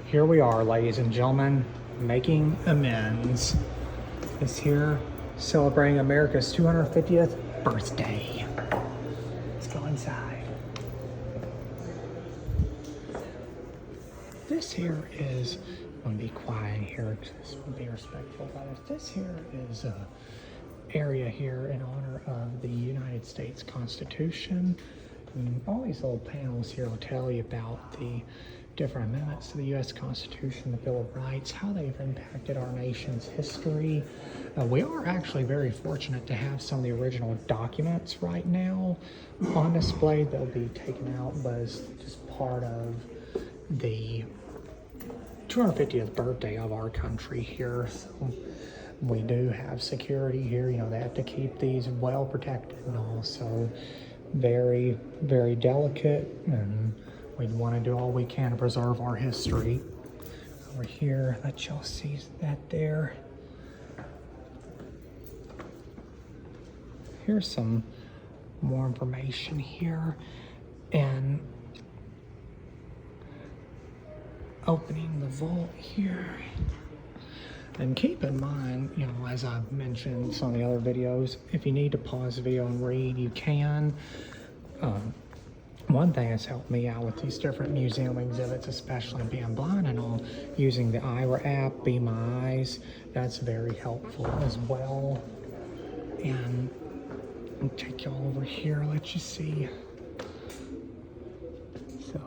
Here we are, ladies and gentlemen, making amends. This here, celebrating America's 250th birthday. Let's go inside. This here is, I'm gonna be quiet here, just be respectful about it. This here is a area here in honor of the United States Constitution. And all these little panels here will tell you about the different amendments to the U.S. Constitution, the Bill of Rights, how they've impacted our nation's history. We are actually very fortunate to have some of the original documents right now on display. They'll be taken out, but as just part of the 250th birthday of our country here. So we do have security here. You know, they have to keep these well protected and also very, very delicate, and we'd want to do all we can to preserve our history. Over here, let y'all see that there. Here's some more information here, and opening the vault here. And keep in mind, you know, as I've mentioned in some of the other videos, if you need to pause the video and read, you can. One thing that's helped me out with these different museum exhibits, especially being blind and all, using the Aira app, Be My Eyes, that's very helpful as well. And I'll take y'all over here, let you see. So,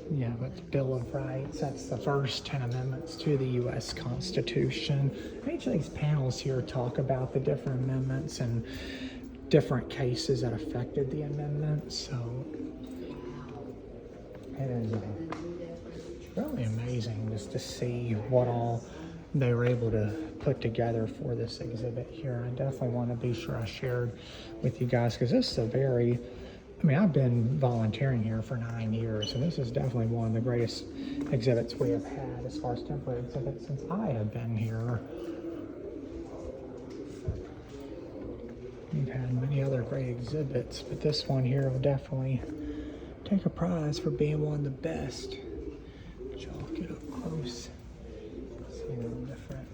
yeah, but the Bill of Rights, that's the first 10 amendments to the U.S. Constitution. Each of these panels here talk about the different amendments and different cases that affected the amendment. So it is really amazing just to see what all they were able to put together for this exhibit here. I definitely want to be sure I shared with you guys, because this is a very, I mean, I've been volunteering here for 9 years, and this is definitely one of the greatest exhibits we have had as far as temporary exhibits since I have been here. We've had many other great exhibits, but this one here will definitely take a prize for being one of the best. Y'all get up close, see a little different.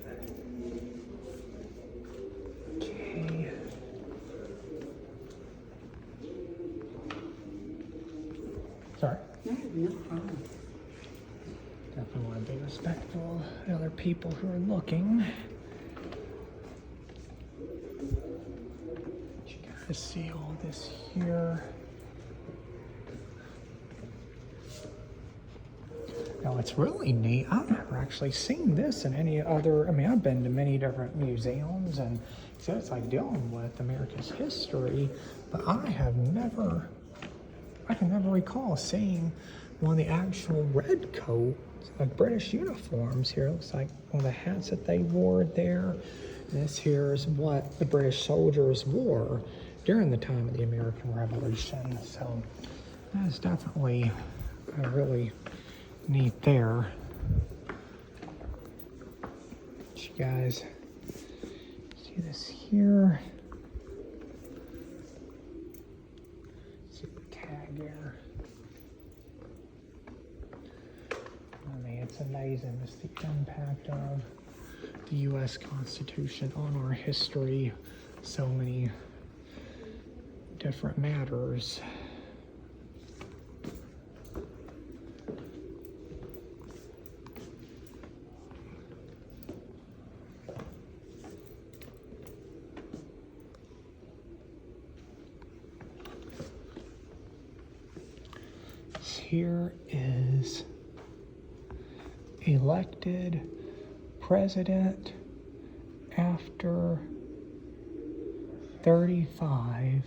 Okay. Sorry. No problem. Definitely want to be respectful of other people who are looking. You guys see all this here. Now it's really neat. I've never actually seen this in any other, I mean, I've been to many different museums and so it's like dealing with America's history, but I can never recall seeing one of the actual red coat, like British uniforms here. It looks like one of the hats that they wore there. This here is what the British soldiers wore during the time of the American Revolution. So that is definitely really neat there. You guys see this here? See the tag there. I mean, it's amazing just the impact of the U.S. Constitution on our history. So many different matters. Here is elected president after 35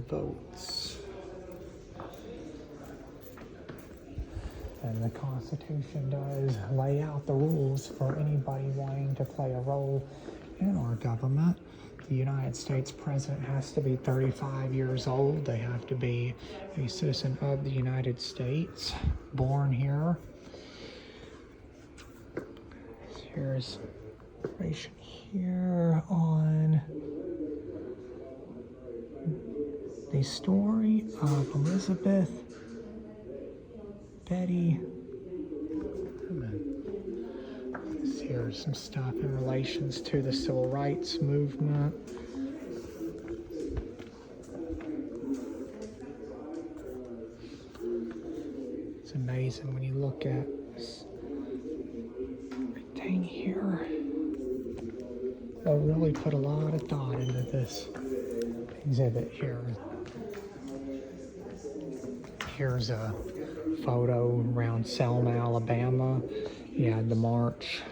votes. And the Constitution does lay out the rules for anybody wanting to play a role in our government. The United States president has to be 35 years old. They have to be a citizen of the United States, born here. Here's information here on the story of Elizabeth Betty. Here's some stuff in relations to the civil rights movement. It's amazing when you look at this thing here. They'll really put a lot of thought into this exhibit here. Here's a photo around Selma, Alabama. You had the march.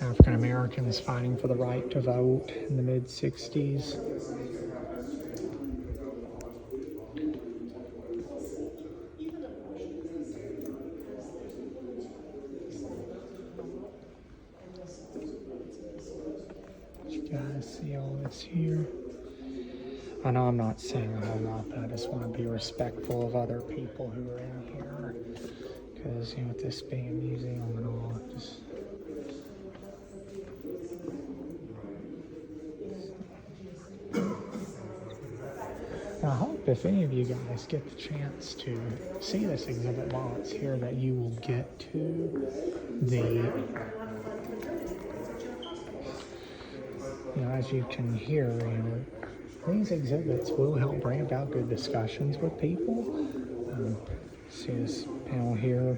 African Americans fighting for the right to vote in the mid-60s. You guys see all this here? I know I'm not saying a whole lot, but I just want to be respectful of other people who are in here. Because, you know, with this being a museum and all, it just... I hope if any of you guys get the chance to see this exhibit while it's here, that you will get to the, you know, as you can hear, you know, these exhibits will help bring about good discussions with people. See this panel here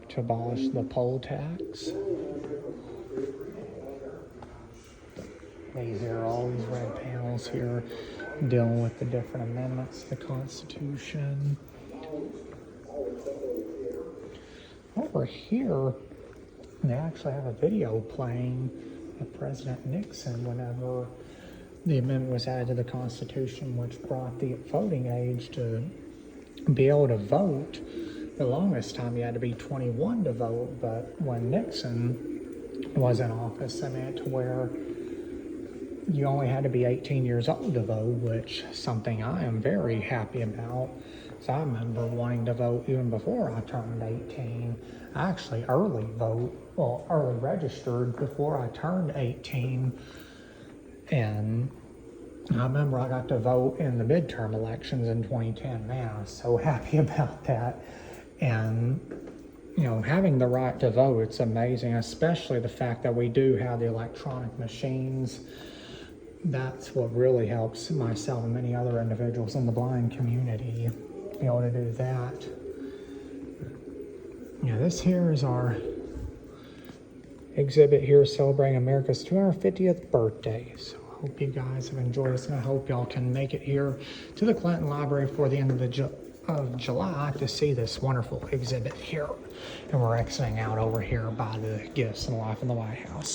to abolish the poll tax. These are all these red panels here dealing with the different amendments to the Constitution. Over here, they actually have a video playing of President Nixon whenever the amendment was added to the Constitution, which brought the voting age to be able to vote. The longest time you had to be 21 to vote, but when Nixon was in office, they made it to where you only had to be 18 years old to vote, which is something I am very happy about. So I remember wanting to vote even before I turned 18. I actually early registered before I turned 18. And I remember I got to vote in the midterm elections in 2010. Man, I was so happy about that. And, you know, having the right to vote, it's amazing, especially the fact that we do have the electronic machines. That's what really helps myself and many other individuals in the blind community be able to do that. Yeah, this here is our exhibit here celebrating America's 250th birthday. So I hope you guys have enjoyed this, and I hope y'all can make it here to the Clinton Library before the end of July to see this wonderful exhibit here. And we're exiting out over here by the Gifts and Life in the White House.